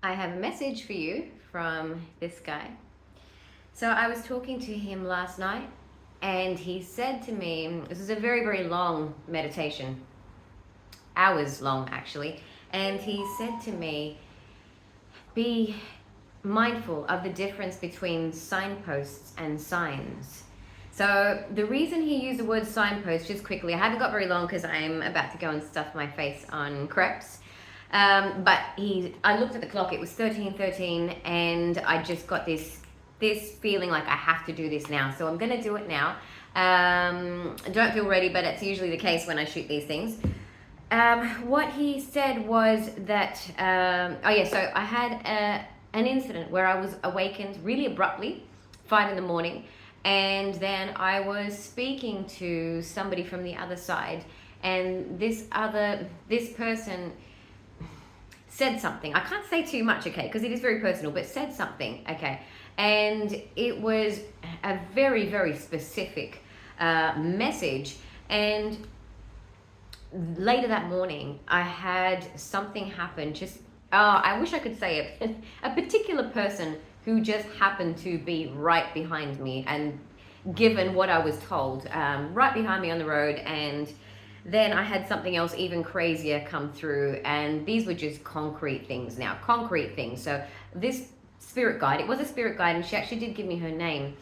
I have a message for you from this guy. So I was talking to him last night, and he said to me, this is a very, very long meditation, hours long actually, and he said to me, be mindful of the difference between signposts and signs. So the reason he used the word signpost, just quickly, I haven't got very long because I'm about to go and stuff my face on crepes. But I looked at the clock, it was 13:13, and I just got this feeling like I have to do this now. So I'm going to do it now. I don't feel ready, but it's usually the case when I shoot these things. What he said was that, so I had an incident where I was awakened really abruptly, 5 in the morning, and then I was speaking to somebody from the other side, and this person said something. I can't say too much, okay, because it is very personal, but said something, okay, and it was a very, very specific message. And later that morning, I had something happen. I wish I could say it. A particular person who just happened to be right behind me, and given what I was told, right behind me on the road. And then I had something else even crazier come through, and these were just concrete things. So this spirit guide, it was a spirit guide, and she actually did give me her name.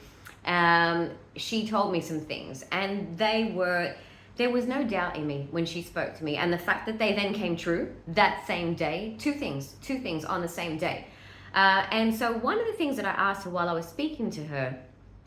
She told me some things, and there was no doubt in me when she spoke to me. And the fact that they then came true that same day, two things on the same day. And so one of the things that I asked her while I was speaking to her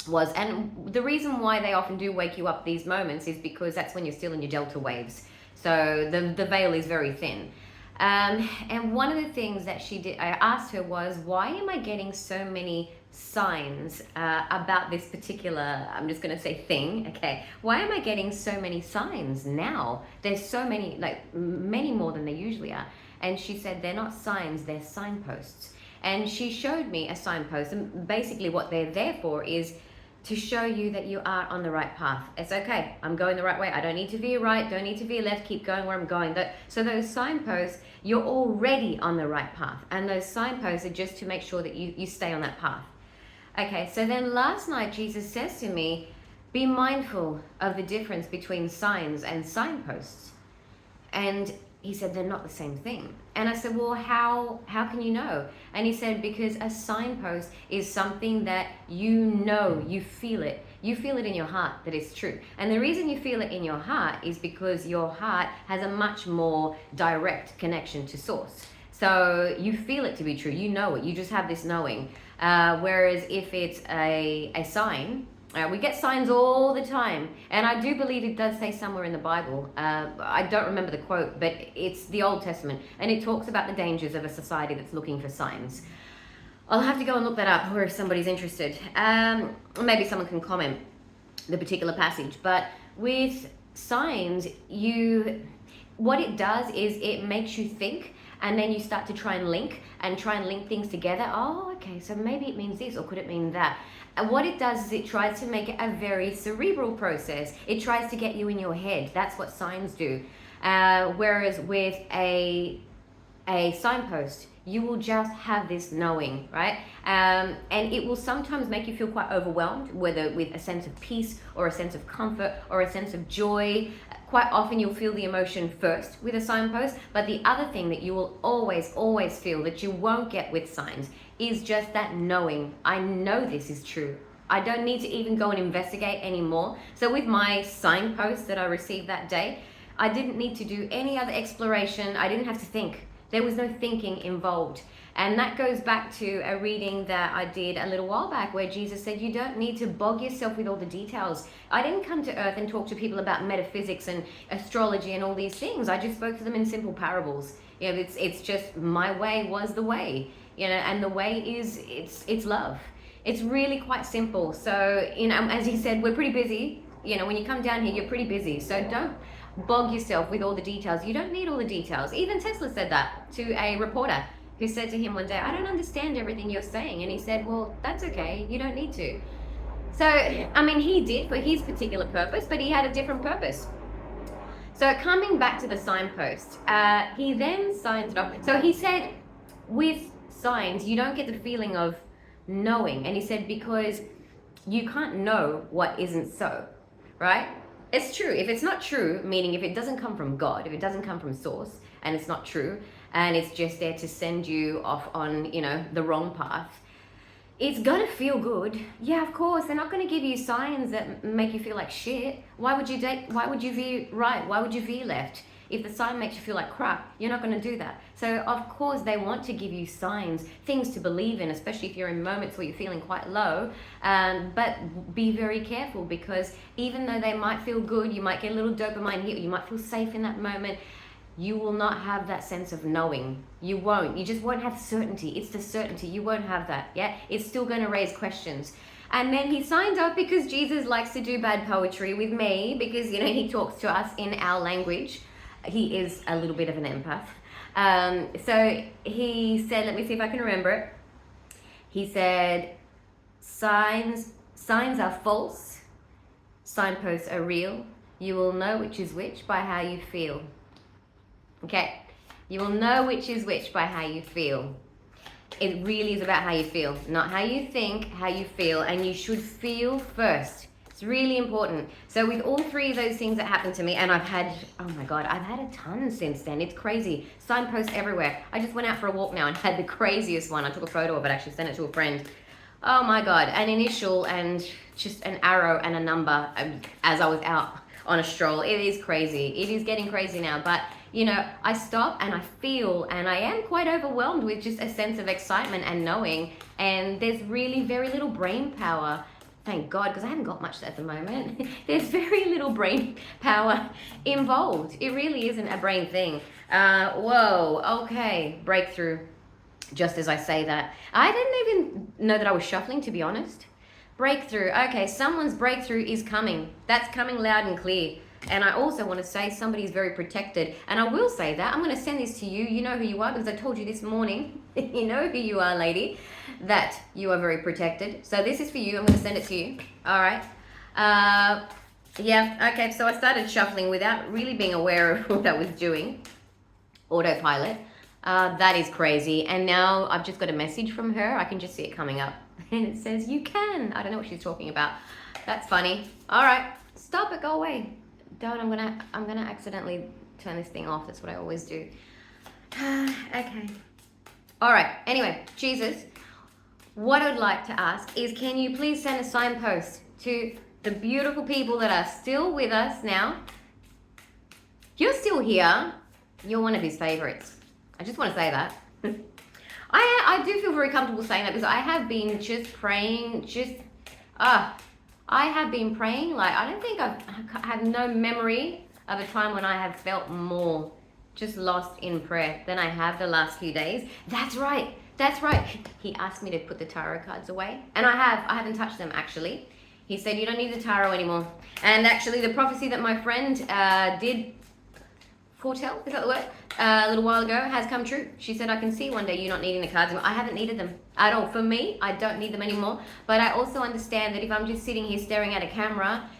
was, and the reason why they often do wake you up these moments is because that's when you're still in your delta waves. So the veil is very thin. And one of the things that she did, I asked her was, why am I getting so many signs about this particular, I'm just going to say thing, okay? Why am I getting so many signs now? There's so many, like many more than there usually are. And she said, they're not signs, they're signposts. And she showed me a signpost, and basically what they're there for is to show you that you are on the right path. It's okay, I'm going the right way. I don't need to veer right, don't need to veer left, keep going where I'm going. So those signposts, you're already on the right path. And those signposts are just to make sure that you stay on that path. Okay, so then last night Jesus says to me, be mindful of the difference between signs and signposts. And he said, they're not the same thing. And I said, well, how can you know? And he said, because a signpost is something that you know, you feel it. You feel it in your heart that it's true. And the reason you feel it in your heart is because your heart has a much more direct connection to source. So you feel it to be true. You know it. You just have this knowing. Whereas if it's a sign, we get signs all the time, and I do believe it does say somewhere in the Bible, I don't remember the quote, but it's the Old Testament, and it talks about the dangers of a society that's looking for signs. I'll have to go and look that up, or if somebody's interested. Maybe someone can comment the particular passage, but with signs, what it does is it makes you think, and then you start to try and link things together. Oh, okay, so maybe it means this, or could it mean that? And what it does is it tries to make it a very cerebral process. It tries to get you in your head. That's what signs do. Whereas with a signpost, you will just have this knowing, right? And it will sometimes make you feel quite overwhelmed, whether with a sense of peace or a sense of comfort or a sense of joy. Quite often you'll feel the emotion first with a signpost, but the other thing that you will always, always feel that you won't get with signs is just that knowing. I know this is true. I don't need to even go and investigate anymore. So with my signpost that I received that day, I didn't need to do any other exploration. I didn't have to think. There was no thinking involved. And that goes back to a reading that I did a little while back where Jesus said, you don't need to bog yourself with all the details. I didn't come to earth and talk to people about metaphysics and astrology and all these things. I just spoke to them in simple parables. You know, it's just my way was the way, you know, and the way is, it's love. It's really quite simple. So, you know, as he said, we're pretty busy. You know, when you come down here, you're pretty busy. So don't bog yourself with all the details. You don't need all the details. Even Tesla said that to a reporter who said to him one day, I don't understand everything you're saying. And he said, well, that's okay. You don't need to. So, I mean, he did for his particular purpose, but he had a different purpose. So coming back to the signpost, he then signs it off. So he said, with signs, you don't get the feeling of knowing. And he said, because you can't know what isn't so, right? It's true. If it's not true, meaning if it doesn't come from God, if it doesn't come from source, and it's not true, and it's just there to send you off on, the wrong path, it's gonna feel good. Yeah, of course. They're not gonna give you signs that make you feel like shit. Why would you veer right? Why would you veer left? If the sign makes you feel like crap, you're not gonna do that. So of course they want to give you signs, things to believe in, especially if you're in moments where you're feeling quite low. But be very careful, because even though they might feel good, you might get a little dopamine hit, you might feel safe in that moment, you will not have that sense of knowing. You won't. You just won't have certainty. It's the certainty. You won't have that. Yeah? It's still going to raise questions. And then he signed up because Jesus likes to do bad poetry with me, because, he talks to us in our language. He is a little bit of an empath. So he said, let me see if I can remember it. He said, signs are false. Signposts are real. You will know which is which by how you feel. Okay, you will know which is which by how you feel. It really is about how you feel, not how you think, how you feel, and you should feel first. It's really important. So with all three of those things that happened to me, and I've had a ton since then. It's crazy. Signposts everywhere. I just went out for a walk now and had the craziest one. I took a photo of it, actually sent it to a friend. Oh my God, an initial and just an arrow and a number as I was out on a stroll. It is crazy. It is getting crazy now, but I stop and I feel, and I am quite overwhelmed with just a sense of excitement and knowing, and there's really very little brain power. Thank God, because I haven't got much at the moment. There's very little brain power involved. It really isn't a brain thing. Whoa, okay, breakthrough. Just as I say that, I didn't even know that I was shuffling, to be honest. Breakthrough. Okay, someone's breakthrough is coming. That's coming loud and clear. And I also want to say somebody's very protected. And I will say that. I'm going to send this to you. You know who you are, because I told you this morning. You know who you are, lady. That you are very protected. So this is for you. I'm going to send it to you. All right. Yeah. Okay. So I started shuffling without really being aware of what I was doing. Autopilot. That is crazy. And now I've just got a message from her. I can just see it coming up. And it says, you can. I don't know what she's talking about. That's funny. All right. Stop it. Go away. Don't. I'm gonna accidentally turn this thing off. That's what I always do. Okay. All right. Anyway, Jesus, what I'd like to ask is, can you please send a signpost to the beautiful people that are still with us now? You're still here. You're one of his favorites. I just want to say that. I do feel very comfortable saying that, because I have been just praying, I have been praying, like, I don't think I have no memory of a time when I have felt more just lost in prayer than I have the last few days. That's right. He asked me to put the tarot cards away, and I haven't touched them, actually. He said, you don't need the tarot anymore. And actually, the prophecy that my friend did foretell, is that the word, a little while ago, has come true. She said, I can see one day you not needing the cards anymore. I haven't needed them at all. For me, I don't need them anymore. But I also understand that if I'm just sitting here staring at a camera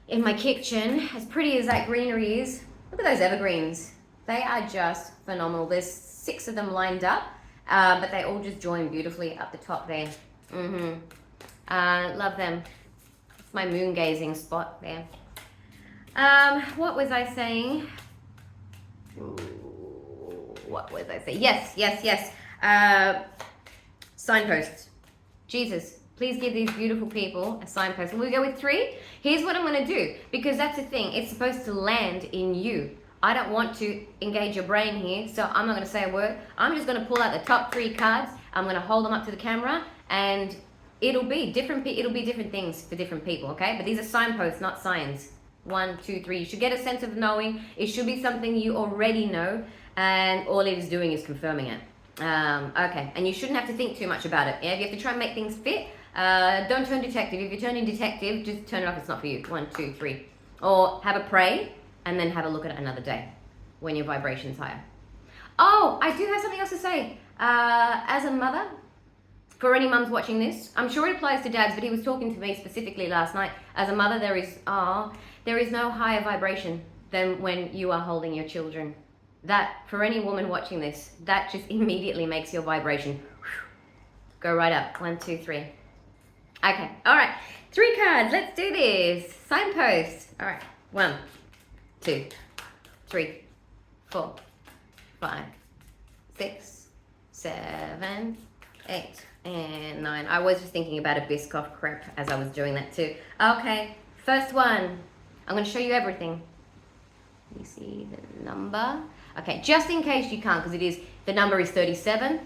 in my kitchen, as pretty as that greenery is, look at those evergreens. They are just phenomenal. There's 6 of them lined up, but they all just join beautifully up the top there. Love them. It's my moon gazing spot there. What was I saying? What was I saying? Yes. Signposts. Jesus, please give these beautiful people a signpost. Will we go with 3? Here's what I'm going to do, because that's the thing. It's supposed to land in you. I don't want to engage your brain here, so I'm not going to say a word. I'm just going to pull out the top 3 cards. I'm going to hold them up to the camera, and it'll be different things for different people, okay? But these are signposts, not signs. 1, 2, 3. You should get a sense of knowing. It should be something you already know, and all it is doing is confirming it. Okay, and you shouldn't have to think too much about it. Yeah? If you have to try and make things fit, don't turn detective. If you're turning detective, just turn it off. It's not for you. 1, 2, 3. Or have a pray, and then have a look at it another day when your vibration's higher. Oh, I do have something else to say. As a mother, for any mums watching this, I'm sure it applies to dads, but he was talking to me specifically last night. As a mother, there is no higher vibration than when you are holding your children. That, for any woman watching this, that just immediately makes your vibration go right up. 1, 2, 3. Okay, all right. 3 cards, let's do this. Signposts. All right, 1, 2, 3, 4, 5, 6, 7, 8, and 9. I was just thinking about a Biscoff crepe as I was doing that too. Okay, first one. I'm going to show you everything. You see the number. Okay, just in case you can't, because the number is 37.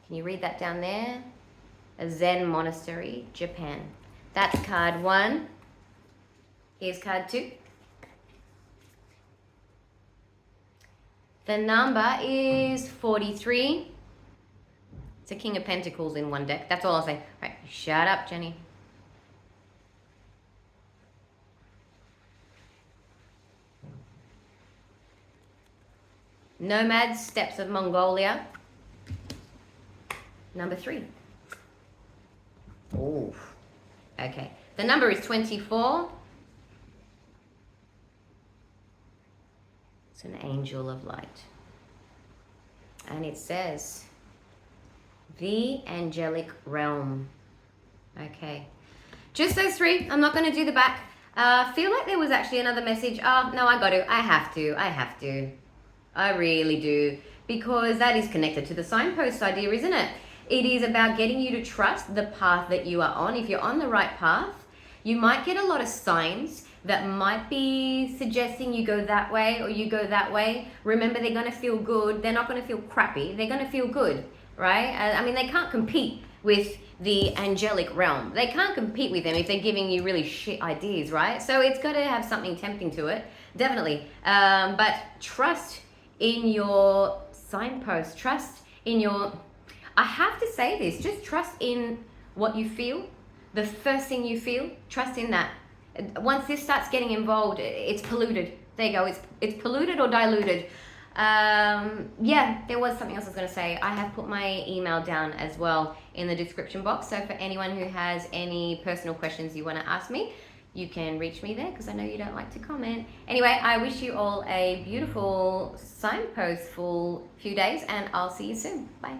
Can you read that down there? A Zen monastery, Japan. That's card 1. Here's card 2. The number is 43. It's a King of Pentacles in one deck. That's all I'll say. All right, shut up, Jenny. Nomads, Steppes of Mongolia. Number 3. Oh, okay. The number is 24. It's an angel of light. And it says, the angelic realm. Okay. Just those 3. I'm not going to do the back. Feel like there was actually another message. Oh, no, I got to. I have to. I really do. Because that is connected to the signpost idea, isn't it? It is about getting you to trust the path that you are on. If you're on the right path, you might get a lot of signs that might be suggesting you go that way or you go that way. Remember, they're going to feel good. They're not going to feel crappy. They're going to feel good, right? I mean, they can't compete with the angelic realm. They can't compete with them if they're giving you really shit ideas, right? So it's got to have something tempting to it, definitely. But trust in your signpost. Trust in your... I have to say this, just trust in what you feel. The first thing you feel, trust in that. Once this starts getting involved, it's polluted. There you go, it's polluted or diluted. Yeah, there was something else I was going to say. I have put my email down as well in the description box. So for anyone who has any personal questions you want to ask me, you can reach me there because I know you don't like to comment. Anyway, I wish you all a beautiful signpostful few days and I'll see you soon. Bye.